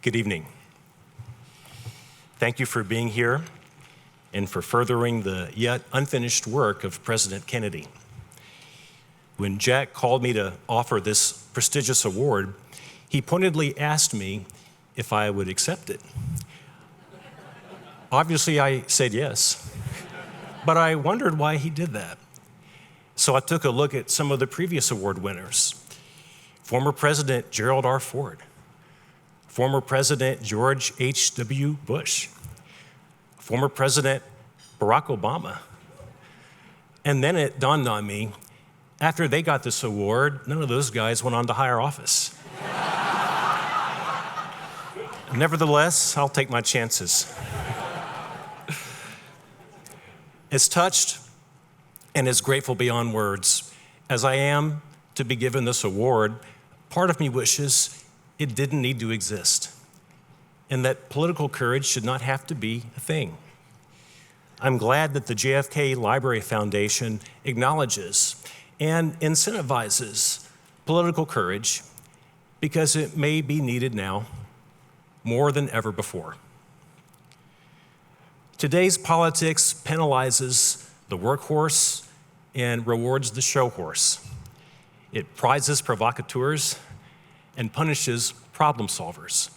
Good evening. Thank you for being here and for furthering the yet unfinished work of President Kennedy. When Jack called me to offer this prestigious award, he pointedly asked me if I would accept it. Obviously, I said yes, but I wondered why he did that. So I took a look at some of the previous award winners. Former President Gerald R. Ford, former President George H.W. Bush, former President Barack Obama. And then it dawned on me, after they got this award, none of those guys went on to higher office. Nevertheless, I'll take my chances. As touched and as grateful beyond words as I am to be given this award, part of me wishes it didn't need to exist, and that political courage should not have to be a thing. I'm glad that the JFK Library Foundation acknowledges and incentivizes political courage because it may be needed now more than ever before. Today's politics penalizes the workhorse and rewards the show horse. It prizes provocateurs and punishes problem solvers.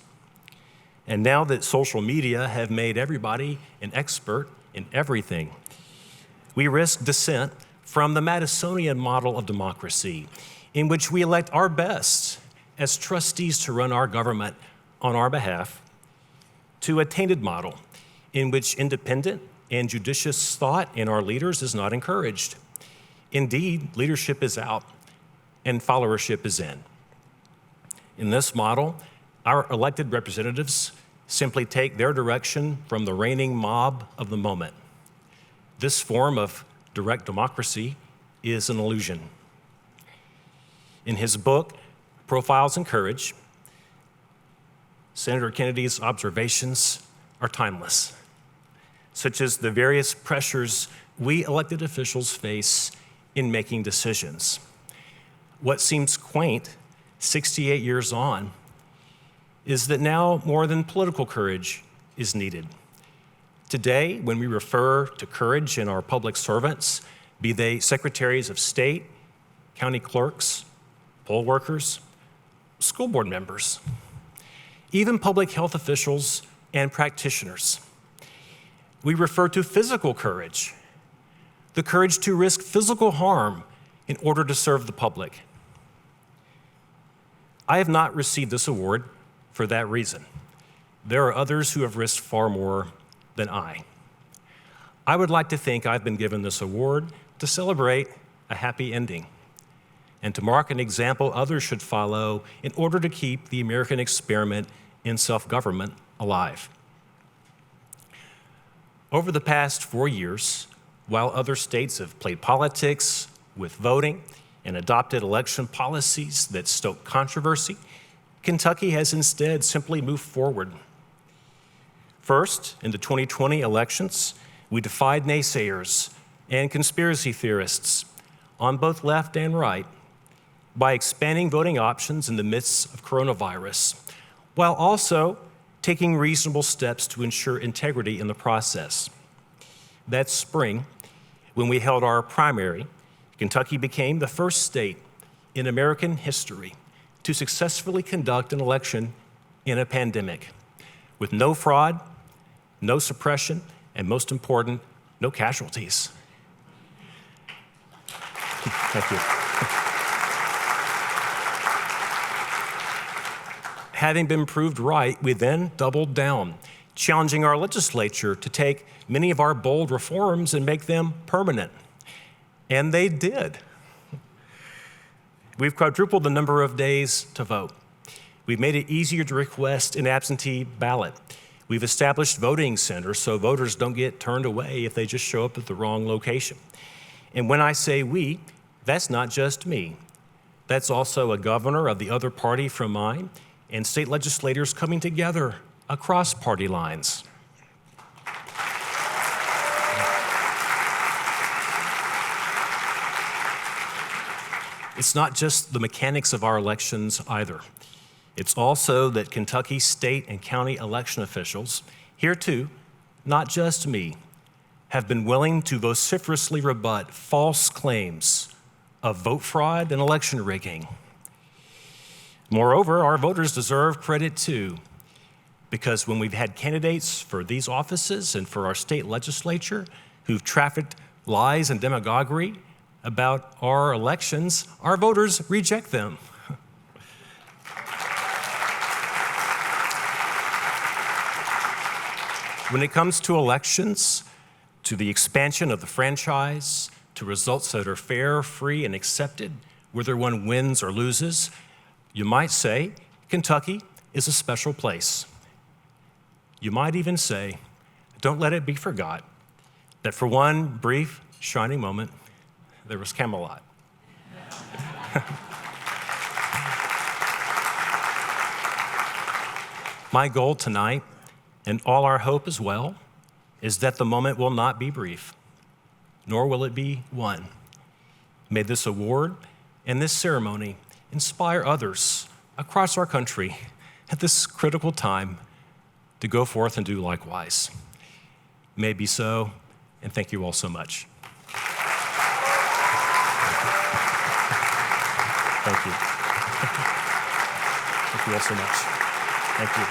And now that social media have made everybody an expert in everything, we risk descent from the Madisonian model of democracy, in which we elect our best as trustees to run our government on our behalf, to a tainted model in which independent and judicious thought in our leaders is not encouraged. Indeed, leadership is out and followership is in. In this model, our elected representatives simply take their direction from the reigning mob of the moment. This form of direct democracy is an illusion. In his book, Profiles in Courage, Senator Kennedy's observations are timeless, such as the various pressures we elected officials face in making decisions. What seems quaint 68 years on is that now more than political courage is needed. Today, when we refer to courage in our public servants, be they secretaries of state, county clerks, poll workers, school board members, even public health officials and practitioners, we refer to physical courage, the courage to risk physical harm in order to serve the public. I have not received this award for that reason. There are others who have risked far more than I. I would like to think I've been given this award to celebrate a happy ending and to mark an example others should follow in order to keep the American experiment in self-government alive. Over the past 4 years, while other states have played politics with voting and adopted election policies that stoke controversy, Kentucky has instead simply moved forward. First, in the 2020 elections, we defied naysayers and conspiracy theorists on both left and right by expanding voting options in the midst of coronavirus, while also taking reasonable steps to ensure integrity in the process. That spring, when we held our primary, Kentucky became the first state in American history to successfully conduct an election in a pandemic, with no fraud, no suppression, and most important, no casualties. Thank you. Having been proved right, we then doubled down, challenging our legislature to take many of our bold reforms and make them permanent. And they did. We've quadrupled the number of days to vote. We've made it easier to request an absentee ballot. We've established voting centers so voters don't get turned away if they just show up at the wrong location. And when I say we, that's not just me. That's also a governor of the other party from mine and state legislators coming together across party lines. It's not just the mechanics of our elections either. It's also that Kentucky state and county election officials, here too, not just me, have been willing to vociferously rebut false claims of vote fraud and election rigging. Moreover, our voters deserve credit too, because when we've had candidates for these offices and for our state legislature who've trafficked lies and demagoguery about our elections, our voters reject them. When it comes to elections, to the expansion of the franchise, to results that are fair, free, and accepted, whether one wins or loses, you might say Kentucky is a special place. You might even say, don't let it be forgot, that for one brief, shining moment, there was Camelot. My goal tonight, and all our hope as well, is that the moment will not be brief, nor will it be one. May this award and this ceremony inspire others across our country at this critical time to go forth and do likewise. May it be so, and thank you all so much. Thank you. Thank you all so much. Thank you.